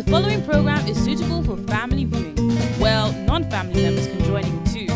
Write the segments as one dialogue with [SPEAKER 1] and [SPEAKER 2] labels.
[SPEAKER 1] The following program is suitable for family viewing. Well, non-family members can join in too.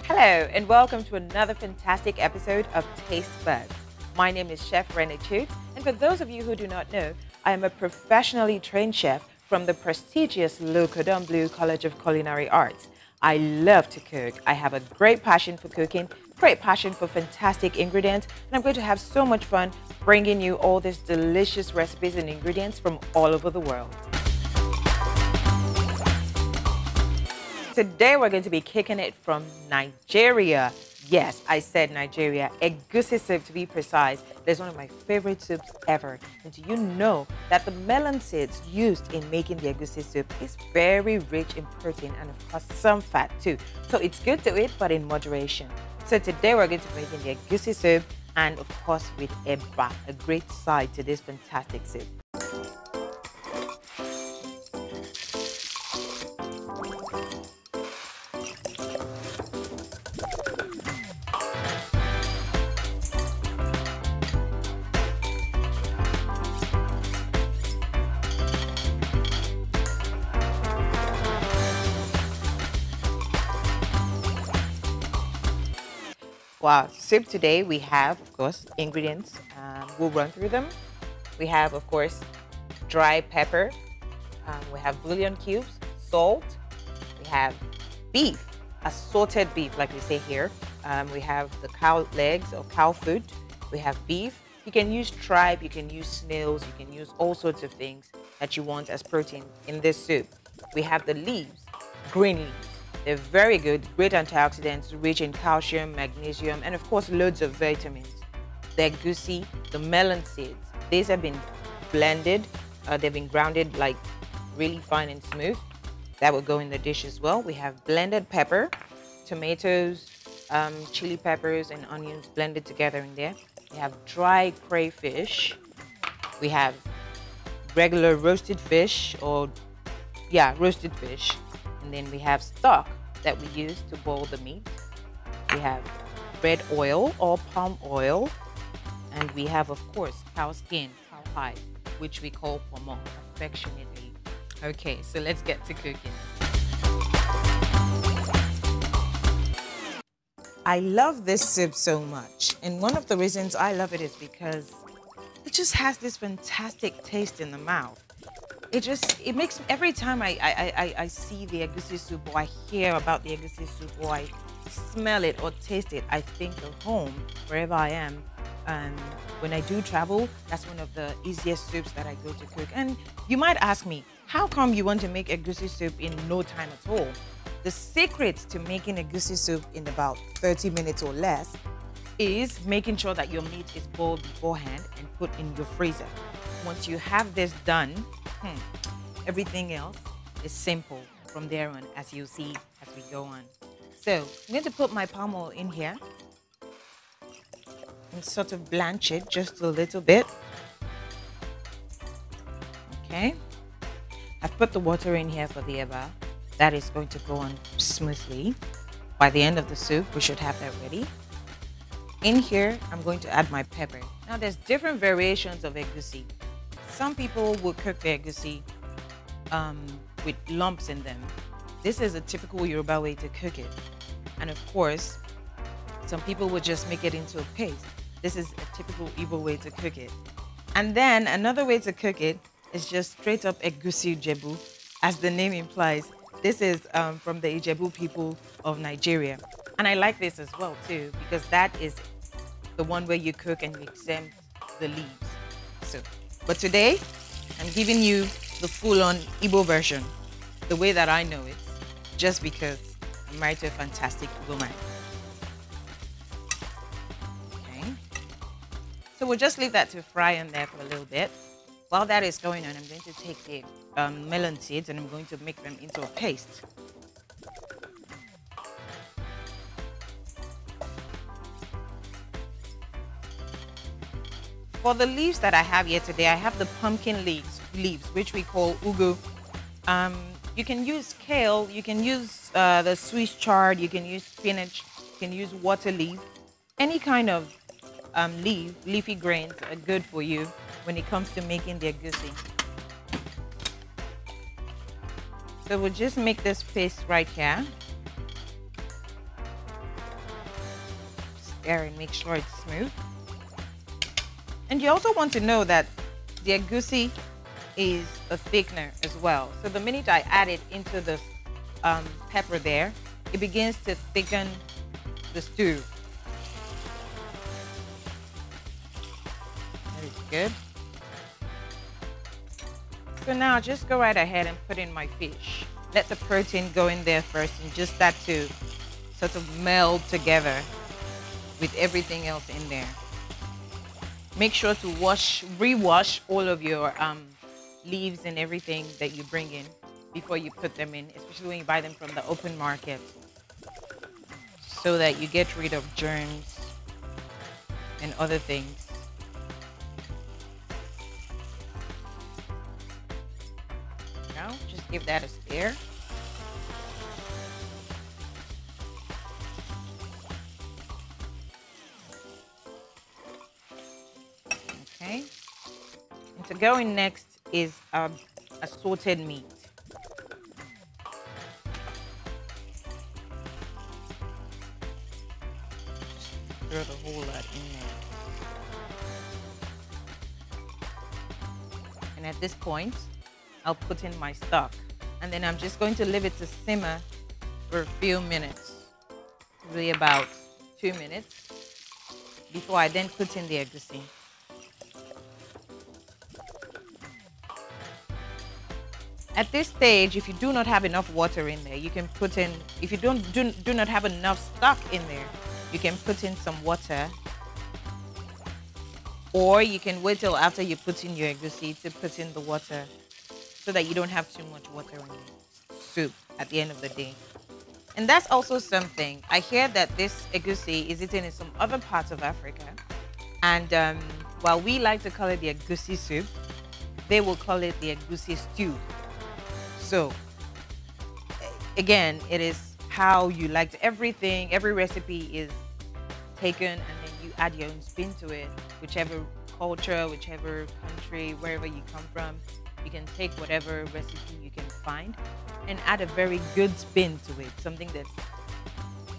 [SPEAKER 2] Hello and welcome to another fantastic episode of Taste Buds. My name is Chef Renee, and for those of you who do not know, I am a professionally trained chef from the prestigious Le Cordon Bleu College of Culinary Arts. I love to cook. I have a great passion for cooking, great passion for fantastic ingredients, and I'm going to have so much fun bringing you all these delicious recipes and ingredients from all over the world. Today we're going to be kicking it from Nigeria. Yes, I said Nigeria. Egusi soup to be precise. It's one of my favorite soups ever. And do you know that the melon seeds used in making the egusi soup is very rich in protein and of course some fat too. So it's good to eat but in moderation. So today we're going to be making the egusi soup and of course with eba, a great side to this fantastic soup. Wow, soup today we have, of course, ingredients. We'll run through them. We have, of course, dry pepper. We have bouillon cubes, salt. We have beef, assorted beef, like we say here. We have the cow legs or cow foot. We have beef. You can use tripe, you can use snails, you can use all sorts of things that you want as protein in this soup. We have the leaves, green leaves. They're very good, great antioxidants, rich in calcium, magnesium, and of course loads of vitamins. The egusi, the melon seeds, these have been blended, they've been grounded like really fine and smooth. That will go in the dish as well. We have blended pepper, tomatoes, chili peppers, and onions blended together in there. We have dry crayfish. We have regular roasted fish, roasted fish. And then we have stock that we use to boil the meat. We have red oil or palm oil. And we have, of course, cow skin, cowhide, which we call pomo affectionately. Okay, so let's get to cooking. I love this soup so much. And one of the reasons I love it is because it just has this fantastic taste in the mouth. It makes, every time I see the egusi soup or I hear about the egusi soup or I smell it or taste it, I think of home wherever I am. And when I do travel, that's one of the easiest soups that I go to cook. And you might ask me, how come you want to make egusi soup in no time at all? The secret to making egusi soup in about 30 minutes or less is making sure that your meat is boiled beforehand and put in your freezer. Once you have this done, everything else is simple from there on, as you'll see as we go on. So I'm going to put my palm oil in here and sort of blanch it just a little bit. Okay. I've put the water in here for the eba. That is going to go on smoothly. By the end of the soup, we should have that ready. In here, I'm going to add my pepper. Now, there's different variations of egusi. Some people will cook the egusi with lumps in them. This is a typical Yoruba way to cook it. And of course, some people will just make it into a paste. This is a typical Igbo way to cook it. And then another way to cook it is just straight up Egusi Ijebu, as the name implies. This is from the Ijebu people of Nigeria. And I like this as well too, because that is the one where you cook and you exempt the leaves. So, but today, I'm giving you the full-on Igbo version, the way that I know it, just because I'm married to a fantastic Igbo man. Okay. So we'll just leave that to fry in there for a little bit. While that is going on, I'm going to take the melon seeds and I'm going to make them into a paste. For the leaves that I have here today, I have the pumpkin leaves, which we call ugu. You can use kale, you can use the Swiss chard, you can use spinach, you can use water leaf. Any kind of leafy grains are good for you when it comes to making the egusi. So we'll just make this paste right here. Stir and make sure it's smooth. And you also want to know that the egusi is a thickener as well. So the minute I add it into the pepper there, it begins to thicken the stew. That is good. So now just go right ahead and put in my fish. Let the protein go in there first and just start to sort of meld together with everything else in there. Make sure to rewash all of your leaves and everything that you bring in before you put them in, especially when you buy them from the open market, so that you get rid of germs and other things. Now, just give that a stir. Okay. And to go in next is assorted meat. Throw the whole lot in there. And at this point, I'll put in my stock. And then I'm just going to leave it to simmer for a few minutes. Really about 2 minutes. Before I then put in the egusi. At this stage, if you do not have enough water in there, you can put in, if you do not have enough stock in there, you can put in some water. Or you can wait till after you put in your egusi to put in the water so that you don't have too much water in your soup at the end of the day. And that's also something. I hear that this egusi is eaten in some other parts of Africa. And while we like to call it the egusi soup, they will call it the egusi stew. So, again, it is how you like to, every recipe is taken and then you add your own spin to it. Whichever culture, whichever country, wherever you come from, you can take whatever recipe you can find and add a very good spin to it. Something that's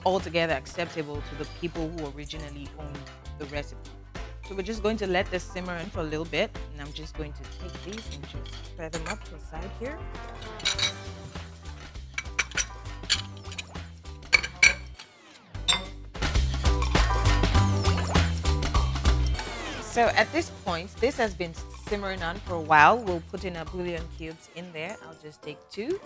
[SPEAKER 2] altogether acceptable to the people who originally owned the recipe. So we're just going to let this simmer in for a little bit, and I'm just going to take these and just spread them up to the side here. So at this point, this has been simmering on for a while. We'll put in our bouillon cubes in there. I'll just take 2.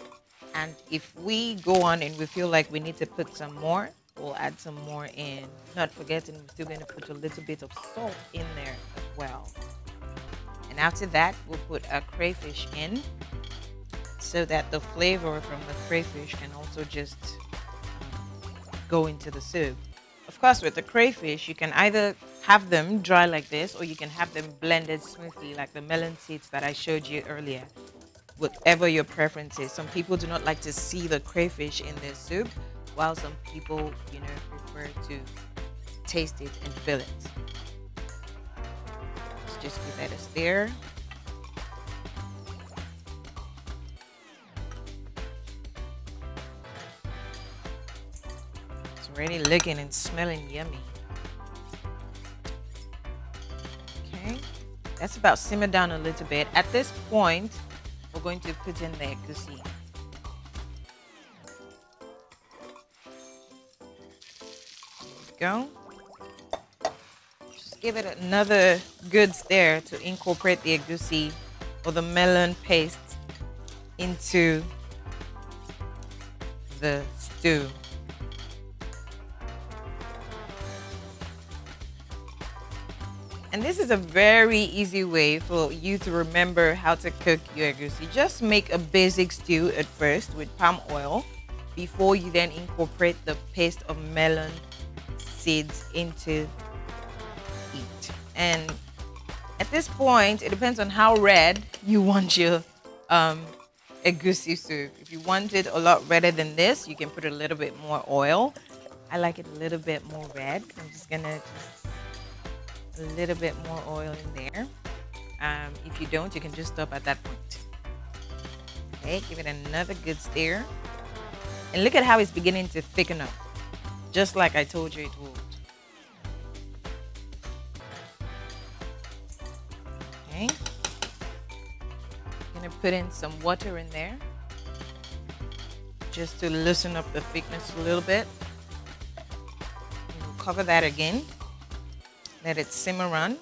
[SPEAKER 2] And if we go on and we feel like we need to put some more, we'll add some more in. Not forgetting, we're still going to put a little bit of salt in there as well. And after that, we'll put our crayfish in so that the flavor from the crayfish can also just go into the soup. Of course, with the crayfish, you can either have them dry like this or you can have them blended smoothly like the melon seeds that I showed you earlier. Whatever your preference is. Some people do not like to see the crayfish in their soup, while some people, prefer to taste it and feel it. Let's just give that a stir. It's already looking and smelling yummy. Okay, that's about simmer down a little bit. At this point, we're going to put in the egusi. Go. Just give it another good stir to incorporate the egusi or the melon paste into the stew. And this is a very easy way for you to remember how to cook your egusi. Just make a basic stew at first with palm oil before you then incorporate the paste of melon seeds into it. And At this point, it depends on how red you want your egusi soup. If you want it a lot redder than this, you can put a little bit more oil. I like it a little bit more red. I'm just gonna a little bit more oil in there. If you don't, you can just stop at that point. Okay, give it another good stir. And look at how it's beginning to thicken up. Just like I told you it would. Okay. I'm gonna put in some water in there. Just to loosen up the thickness a little bit. And we'll cover that again. Let it simmer on.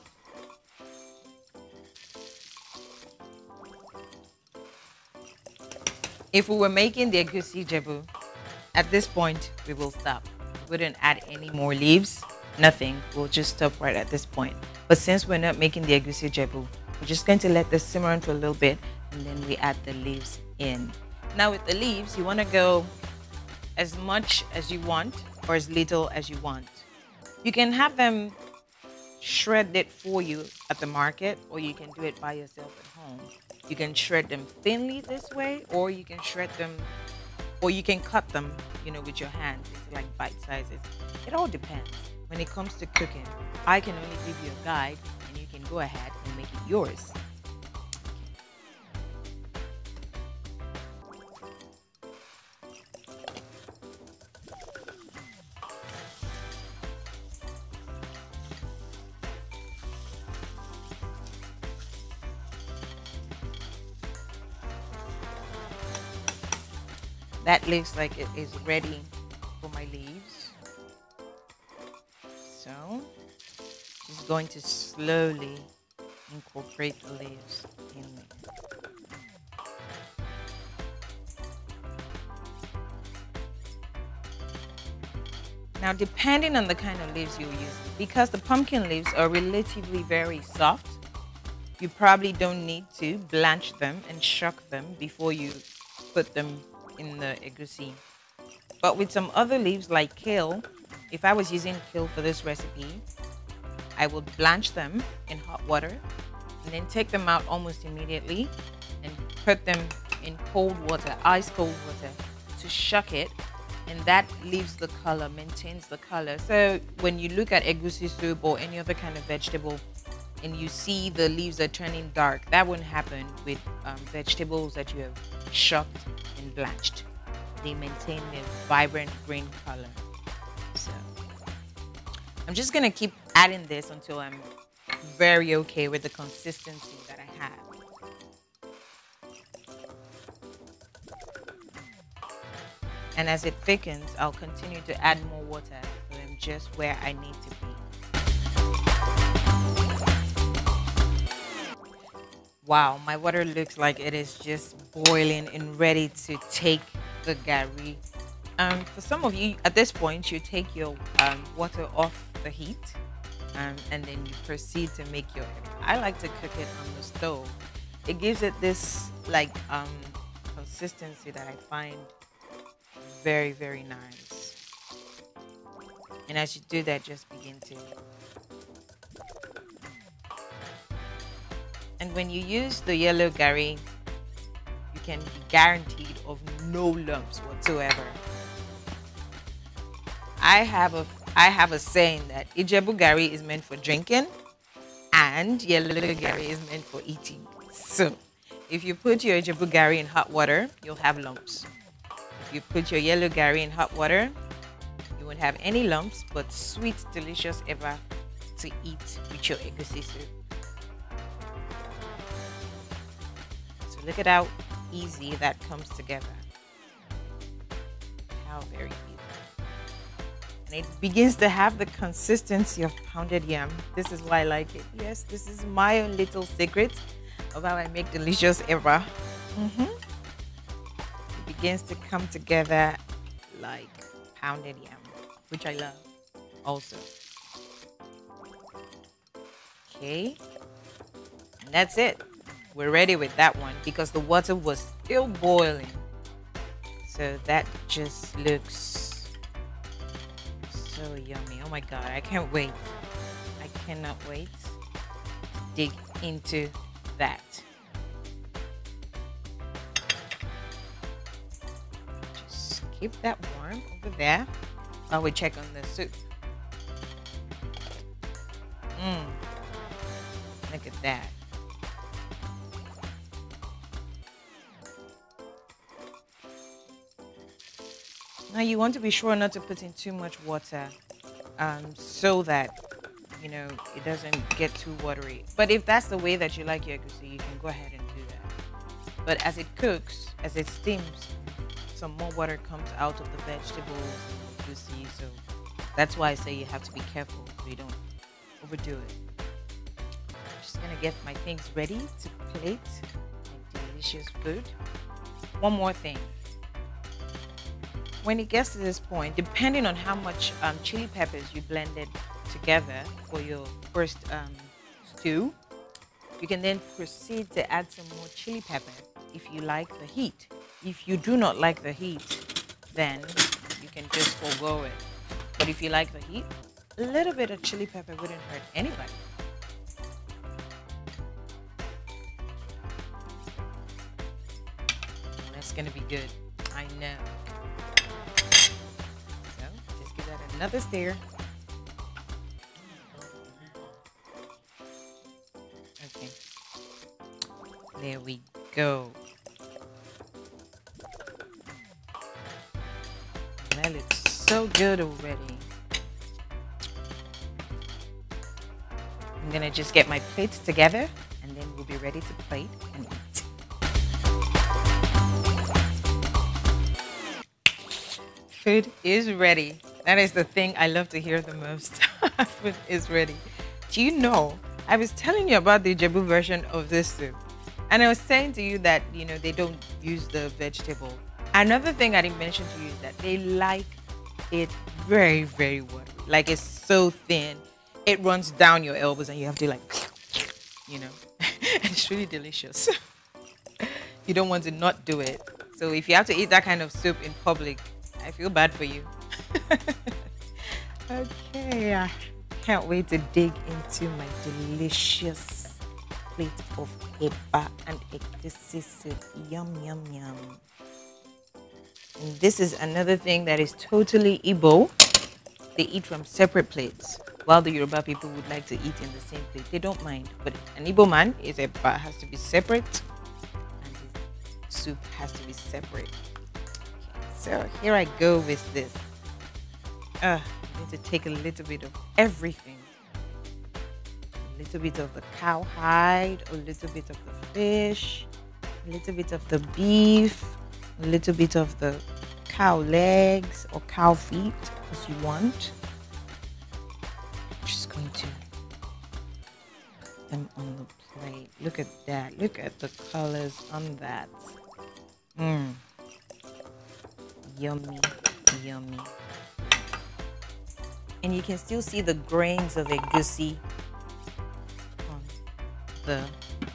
[SPEAKER 2] If we were making the egusi jebu, at this point we will stop. We wouldn't add any more leaves, nothing. We'll just stop right at this point. But since we're not making the egusi jebu, we're just going to let this simmer on for a little bit, and then we add the leaves in. Now with the leaves, you want to go as much as you want or as little as you want. You can have them shred it for you at the market, or you can do it by yourself at home. You can shred them thinly this way, or you can shred them, or you can cut them, you know, with your hands into like bite sizes. It all depends. When it comes to cooking, I can only give you a guide, and you can go ahead and make it yours. That looks like it is ready for my leaves. So, just going to slowly incorporate the leaves in there. Now, depending on the kind of leaves you're using, because the pumpkin leaves are relatively very soft, you probably don't need to blanch them and shuck them before you put them in the egusi. But with some other leaves like kale, if I was using kale for this recipe, I would blanch them in hot water and then take them out almost immediately and put them in cold water, ice cold water, to shuck it, and that leaves the color, maintains the color. So when you look at egusi soup or any other kind of vegetable and you see the leaves are turning dark, that wouldn't happen with vegetables that you have shucked and blanched. They maintain their vibrant green color. So I'm just gonna keep adding this until I'm very okay with the consistency that I have. And as it thickens, I'll continue to add more water so I'm just where I need to be. Wow, my water looks like it is just boiling and ready to take the gari. For some of you, at this point, you take your water off the heat and then you proceed to make your. I like to cook it on the stove. It gives it this like consistency that I find very, very nice. And as you do that, just begin to. And when you use the yellow gari, you can be guaranteed of no lumps whatsoever. I have a saying that Ijebu gari is meant for drinking and yellow gari is meant for eating. So if you put your Ijebu gari in hot water, you'll have lumps. If you put your yellow gari in hot water, you won't have any lumps, but sweet, delicious Eba to eat with your egusi soup. Look at how easy that comes together. How very easy. And it begins to have the consistency of pounded yam. This is why I like it. Yes, this is my own little secret of how I make delicious Eba. It begins to come together like pounded yam, which I love also. Okay, and that's it. We're ready with that one because the water was still boiling. So that just looks so yummy. Oh my God, I can't wait. I cannot wait. dig into that. Just keep that warm over there while we check on the soup. Look at that. Now you want to be sure not to put in too much water so that, you know, it doesn't get too watery. But if that's the way that you like your egusi, you can go ahead and do that. But as it cooks, as it steams, some more water comes out of the vegetables and egusi. So that's why I say you have to be careful so you don't overdo it. I'm just gonna get my things ready to plate my delicious food. One more thing. When it gets to this point, depending on how much chili peppers you blended together for your first stew, you can then proceed to add some more chili pepper if you like the heat. If you do not like the heat, then you can just forego it. But if you like the heat, a little bit of chili pepper wouldn't hurt anybody. That's gonna be good, I know. Give that another stir. Okay. There we go. That looks so good already. I'm gonna just get my plates together and then we'll be ready to plate and eat. Food is ready. That is the thing I love to hear the most. Food is ready. Do you know, I was telling you about the Ijebu version of this soup. And I was saying to you that, you know, they don't use the vegetable. Another thing I didn't mention to you is that they like it very, very watery. Like it's so thin. It runs down your elbows and you have to like, you know. And it's really delicious. You don't want to not do it. So if you have to eat that kind of soup in public, I feel bad for you. Okay, I can't wait to dig into my delicious plate of eba and egusi soup. Yum, yum, yum. And this is another thing that is totally Igbo. They eat from separate plates, while the Yoruba people would like to eat in the same plate. They don't mind, but an Igbo man is eba has to be separate, and the soup has to be separate. So here I go with this. I'm going to take a little bit of everything. A little bit of the cowhide, a little bit of the fish, a little bit of the beef, a little bit of the cow legs or cow feet, as you want. Just going to put them on the plate. Look at that. Look at the colors on that. Yummy, yummy. And you can still see the grains of egusi on the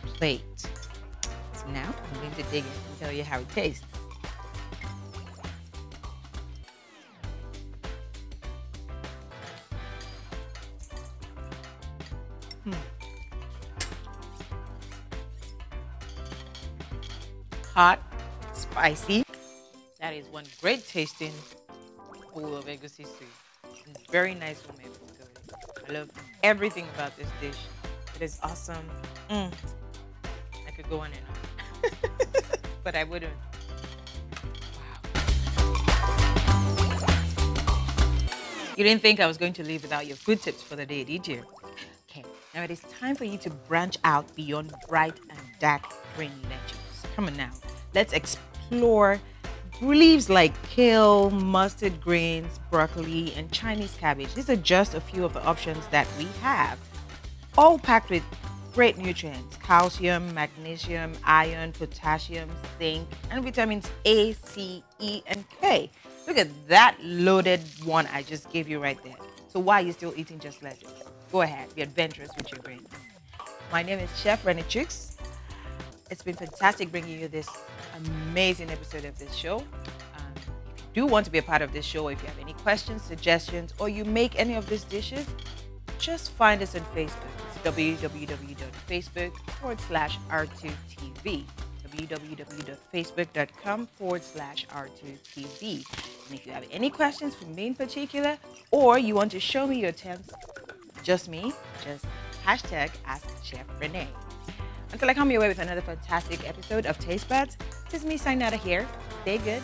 [SPEAKER 2] plate. So now I'm going to dig in and tell you how it tastes. Hot, spicy. That is one great tasting bowl of egusi soup. It's very nice for me to go with. I love everything about this dish. It is awesome. I could go on and on, but I wouldn't. Wow. You didn't think I was going to leave without your food tips for the day, did you? Okay, now it is time for you to branch out beyond bright and dark green lettuce. Come on now, let's explore leaves like kale, mustard greens, broccoli, and Chinese cabbage. These are just a few of the options that we have, all packed with great nutrients: calcium, magnesium, iron, potassium, zinc, and vitamins A, C, E, and K. Look at that loaded one I just gave you right there. So why are you still eating just lettuce? Go ahead, be adventurous with your brains. My name is Chef Renee. It's been fantastic bringing you this amazing episode of this show. If you do want to be a part of this show, if you have any questions, suggestions, or you make any of these dishes, just find us on Facebook. It's www.facebook.com/R2TV. www.facebook.com/R2TV. And if you have any questions for me in particular, or you want to show me your attempts, just hashtag Ask Chef Renee. Until I come your way with another fantastic episode of Taste Buds, this is me signing out of here. Stay good,